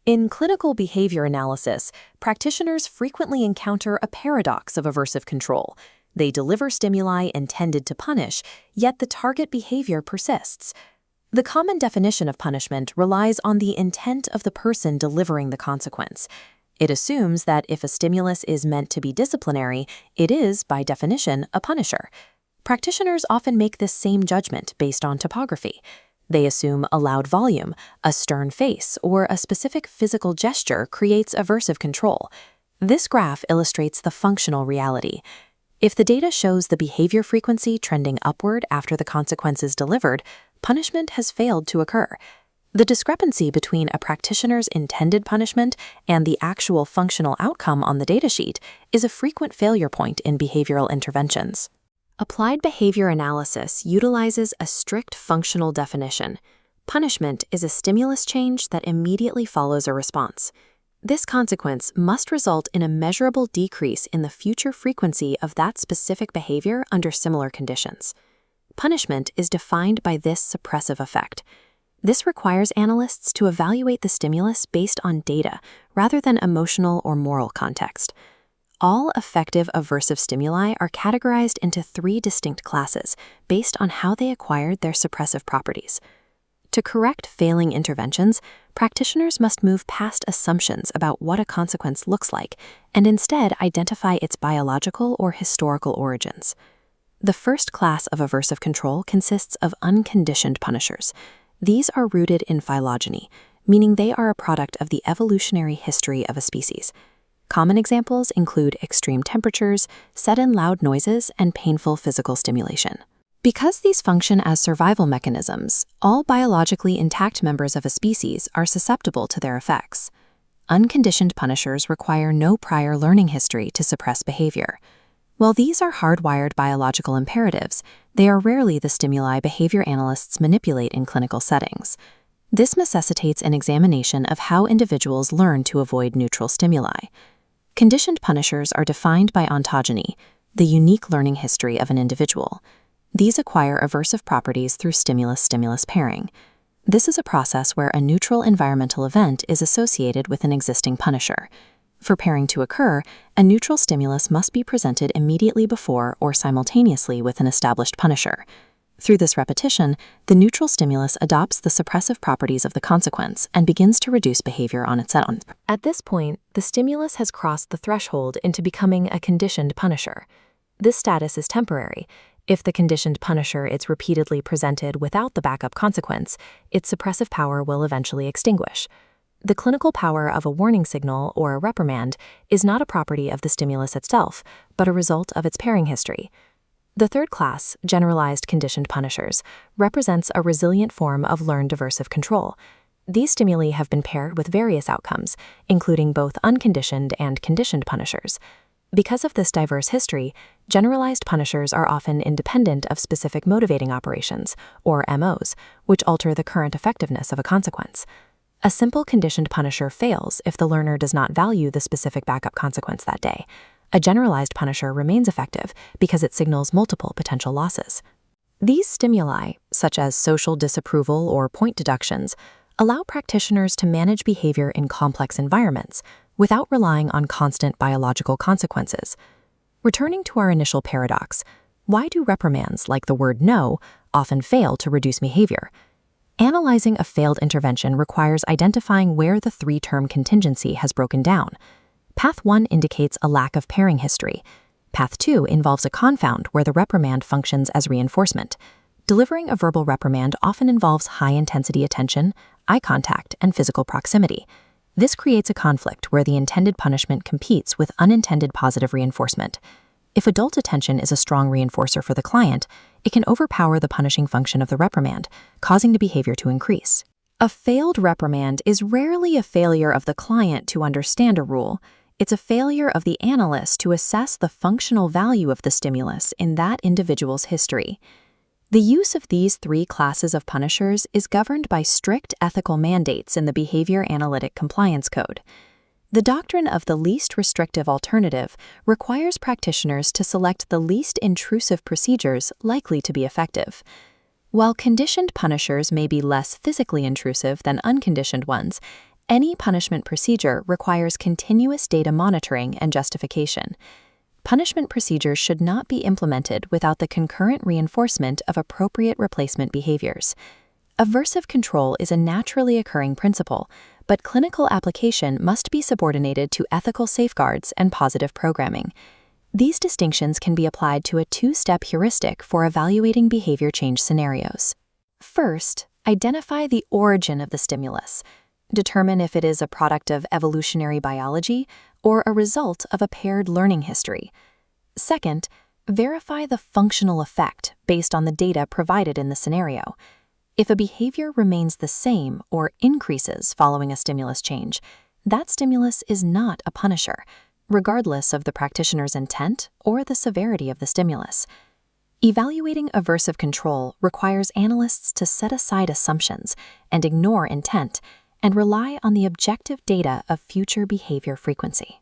In clinical behavior analysis, practitioners frequently encounter a paradox of aversive control. They deliver stimuli intended to punish, yet the target behavior persists. The common definition of punishment relies on the intent of the person delivering the consequence. It assumes that if a stimulus is meant to be disciplinary, it is, by definition, a punisher. Practitioners often make this same judgment based on topography. They assume a loud volume, a stern face, or a specific physical gesture creates aversive control. This graph illustrates the functional reality. If the data shows the behavior frequency trending upward after the consequence is delivered, punishment has failed to occur. The discrepancy between a practitioner's intended punishment and the actual functional outcome on the datasheet is a frequent failure point in behavioral interventions. Applied behavior analysis utilizes a strict functional definition. Punishment is a stimulus change that immediately follows a response. This consequence must result in a measurable decrease in the future frequency of that specific behavior under similar conditions. Punishment is defined by this suppressive effect. This requires analysts to evaluate the stimulus based on data rather than emotional or moral context. All effective aversive stimuli are categorized into 3 distinct classes based on how they acquired their suppressive properties. To correct failing interventions, practitioners must move past assumptions about what a consequence looks like and instead identify its biological or historical origins. The first class of aversive control consists of unconditioned punishers. These are rooted in phylogeny, meaning they are a product of the evolutionary history of a species. Common examples include extreme temperatures, sudden loud noises, and painful physical stimulation. Because these function as survival mechanisms, all biologically intact members of a species are susceptible to their effects. Unconditioned punishers require no prior learning history to suppress behavior. While these are hardwired biological imperatives, they are rarely the stimuli behavior analysts manipulate in clinical settings. This necessitates an examination of how individuals learn to avoid neutral stimuli. Conditioned punishers are defined by ontogeny, the unique learning history of an individual. These acquire aversive properties through stimulus-stimulus pairing. This is a process where a neutral environmental event is associated with an existing punisher. For pairing to occur, a neutral stimulus must be presented immediately before or simultaneously with an established punisher. Through this repetition, the neutral stimulus adopts the suppressive properties of the consequence and begins to reduce behavior on its own. At this point, the stimulus has crossed the threshold into becoming a conditioned punisher. This status is temporary. If the conditioned punisher is repeatedly presented without the backup consequence, its suppressive power will eventually extinguish. The clinical power of a warning signal or a reprimand is not a property of the stimulus itself, but a result of its pairing history. The third class, generalized conditioned punishers, represents a resilient form of learned aversive control. These stimuli have been paired with various outcomes, including both unconditioned and conditioned punishers. Because of this diverse history, generalized punishers are often independent of specific motivating operations, or MOs, which alter the current effectiveness of a consequence. A simple conditioned punisher fails if the learner does not value the specific backup consequence that day. A generalized punisher remains effective because it signals multiple potential losses. These stimuli, such as social disapproval or point deductions, allow practitioners to manage behavior in complex environments without relying on constant biological consequences. Returning to our initial paradox, why do reprimands like the word no often fail to reduce behavior? Analyzing a failed intervention requires identifying where the 3-term contingency has broken down. Path 1 indicates a lack of pairing history. Path 2 involves a confound where the reprimand functions as reinforcement. Delivering a verbal reprimand often involves high-intensity attention, eye contact, and physical proximity. This creates a conflict where the intended punishment competes with unintended positive reinforcement. If adult attention is a strong reinforcer for the client, it can overpower the punishing function of the reprimand, causing the behavior to increase. A failed reprimand is rarely a failure of the client to understand a rule. It's a failure of the analyst to assess the functional value of the stimulus in that individual's history. The use of these 3 classes of punishers is governed by strict ethical mandates in the Behavior Analytic Compliance Code. The doctrine of the least restrictive alternative requires practitioners to select the least intrusive procedures likely to be effective. While conditioned punishers may be less physically intrusive than unconditioned ones, Any punishment procedure requires continuous data monitoring and justification. Punishment procedures should not be implemented without the concurrent reinforcement of appropriate replacement behaviors. Aversive control is a naturally occurring principle, but clinical application must be subordinated to ethical safeguards and positive programming. These distinctions can be applied to a two-step heuristic for evaluating behavior change scenarios. First, identify the origin of the stimulus. Determine if it is a product of evolutionary biology or a result of a paired learning history. Second, verify the functional effect based on the data provided in the scenario. If a behavior remains the same or increases following a stimulus change, that stimulus is not a punisher, regardless of the practitioner's intent or the severity of the stimulus. Evaluating aversive control requires analysts to set aside assumptions and ignore intent and rely on the objective data of future behavior frequency.